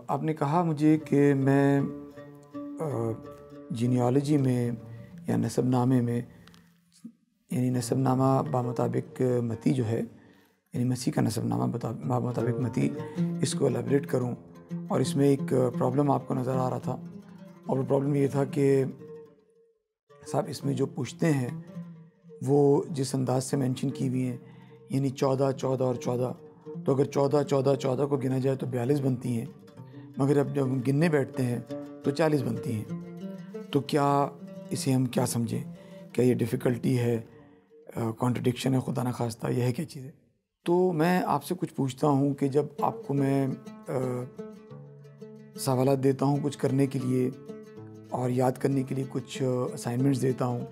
आपने कहा मुझे कि मैं जीनियोलॉजी में या नसबनामे में, यानी नसबनामा बामुताबिक मती जो है, यानी मसीह का नसबनामा बामुताबिक मती, इसको एलैबोरेट करूं। और इसमें एक प्रॉब्लम आपको नज़र आ रहा था, और वो प्रॉब्लम ये था कि साहब इसमें जो पुश्ते हैं वो जिस अंदाज से मेंशन की हुई हैं, यानी 14, 14 और 14, तो अगर 14, 14, 14 को गिना जाए तो 42 बनती हैं, मगर अब जब हम गिनने बैठते हैं तो 40 बनती हैं। तो क्या इसे हम क्या समझें? क्या ये डिफ़िकल्टी है, कॉन्ट्रडिक्शन है, खुदा न खास्ता, यह है क्या चीज़ है? तो मैं आपसे कुछ पूछता हूँ कि जब आपको मैं सवालात देता हूँ कुछ करने के लिए और याद करने के लिए कुछ असाइनमेंट्स देता हूँ,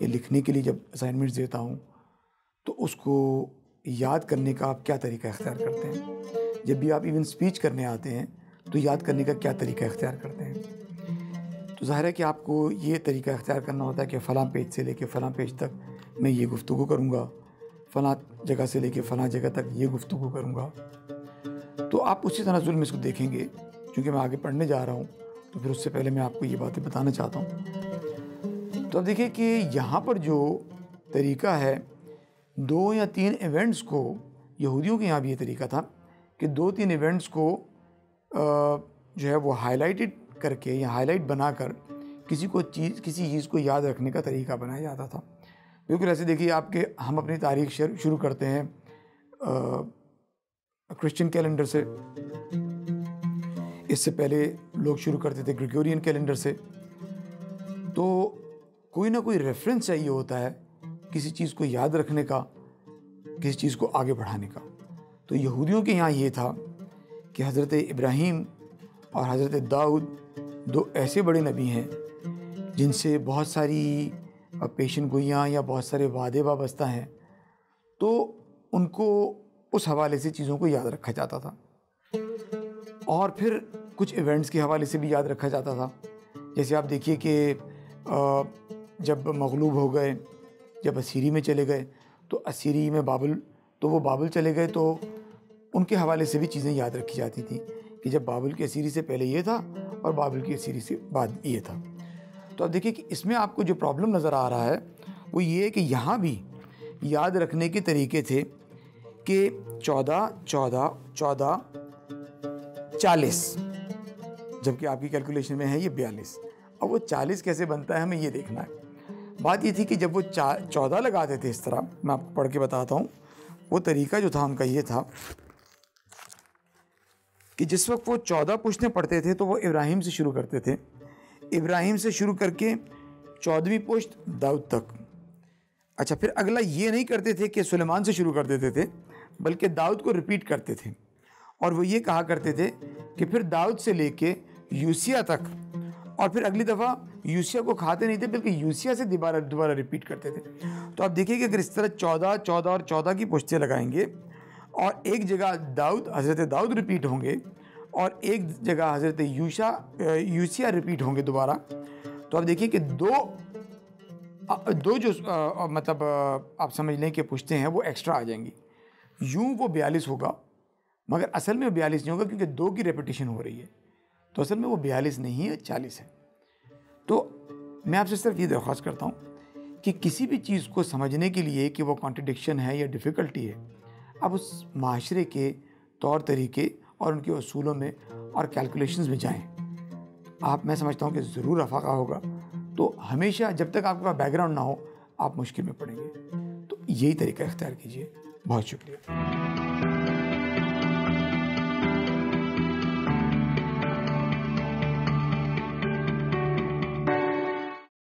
या लिखने के लिए जब असाइनमेंट्स देता हूँ, तो उसको याद करने का आप क्या तरीका इख्तियार करते हैं? जब भी आप इवन स्पीच करने आते हैं तो याद करने का क्या तरीका इख्तियार करते हैं? तो ज़ाहिर है कि आपको ये तरीका इख्तियार करना होता है कि फ़लाँ पेज से लेके फ़लाँ पेज तक मैं ये गुफ्तगू करूँगा, फ़लाँ जगह से लेके फ़लाँ जगह तक ये गुफ्तगू करूँगा। तो आप उसी तनाज़ुल में इसको देखेंगे, क्योंकि मैं आगे पढ़ने जा रहा हूँ, तो फिर उससे पहले मैं आपको ये बातें बताना चाहता हूँ। तो अब देखिए कि यहाँ पर जो तरीका है, 2 या 3 इवेंट्स को, यहूदियों के यहाँ भी ये तरीका था कि 2-3 इवेंट्स को जो है वो हाईलाइटेड करके या हाईलाइट बनाकर किसी चीज़ को याद रखने का तरीका बनाया जाता था। बिल्कुल ऐसे देखिए आपके हम अपनी तारीख शुरू करते हैं क्रिश्चियन कैलेंडर से, इससे पहले लोग शुरू करते थे ग्रेगोरियन कैलेंडर से। तो कोई ना कोई रेफरेंस चाहिए होता है किसी चीज़ को याद रखने का, किसी चीज़ को आगे बढ़ाने का। तो यहूदियों के यहाँ ये था कि हज़रत इब्राहीम और हज़रत दाऊद 2 ऐसे बड़े नबी हैं जिनसे बहुत सारी पेशन गोइयाँ या बहुत सारे वादे वाबस्ता हैं, तो उनको उस हवाले से चीज़ों को याद रखा जाता था। और फिर कुछ इवेंट्स के हवाले से भी याद रखा जाता था। जैसे आप देखिए कि जब मग़लूब हो गए, जब असीरी में चले गए, तो असीरी में वो बाबल चले गए, तो उनके हवाले से भी चीज़ें याद रखी जाती थी कि जब बाबल की असीरी से पहले ये था और बाबल की असीरी से बाद ये था। तो अब देखिए कि इसमें आपको जो प्रॉब्लम नज़र आ रहा है वो ये है कि यहाँ भी याद रखने के तरीके थे कि 14, 14, 14, 40, जबकि आपकी कैलकुलेशन में है ये 42। अब वो 40 कैसे बनता है, हमें ये देखना है। बात ये थी कि जब वो 14 लगाते थे इस तरह, मैं आपको पढ़ के बताता हूँ, वो तरीका जो था उनका ये था कि जिस वक्त वो 14 पुश्तें पढ़ते थे तो वो इब्राहिम से शुरू करते थे, इब्राहिम से शुरू करके 14वीं पुश्त दाऊद तक। अच्छा, फिर अगला ये नहीं करते थे कि सुलेमान से शुरू कर देते थे, बल्कि दाऊद को रिपीट करते थे, और वो ये कहा करते थे कि फिर दाऊद से लेके यूसिया तक, और फिर अगली दफ़ा यूसिया को खाते नहीं थे बल्कि यूसिया से दोबारा रिपीट करते थे। तो आप देखिए कि अगर इस तरह 14, 14 और 14 की पुश्तें लगाएंगे और एक जगह हज़रत दाऊद रिपीट होंगे और एक जगह हज़रत यूसिया रिपीट होंगे दोबारा, तो आप देखिए कि दो जो मतलब आप समझ लें कि पुश्तें हैं वो एक्स्ट्रा आ जाएंगी। यूँ वो 42 होगा, मगर असल में वो 42 नहीं होगा क्योंकि 2 की रेपिटेशन हो रही है, तो असल में वो 42 नहीं है, 40 है। तो मैं आपसे सिर्फ ये दरख्वास्त करता हूँ कि किसी भी चीज़ को समझने के लिए कि वो कॉन्ट्रडिक्शन है या डिफ़िकल्टी है, आप उस माशरे के तौर तरीके और उनके उसूलों में और कैलकुलेशंस में जाएं। मैं समझता हूँ कि ज़रूर अफाका होगा। तो हमेशा जब तक आपके पास बैकग्राउंड ना हो, आप मुश्किल में पड़ेंगे। तो यही तरीका इख्तियार कीजिए। बहुत शुक्रिया।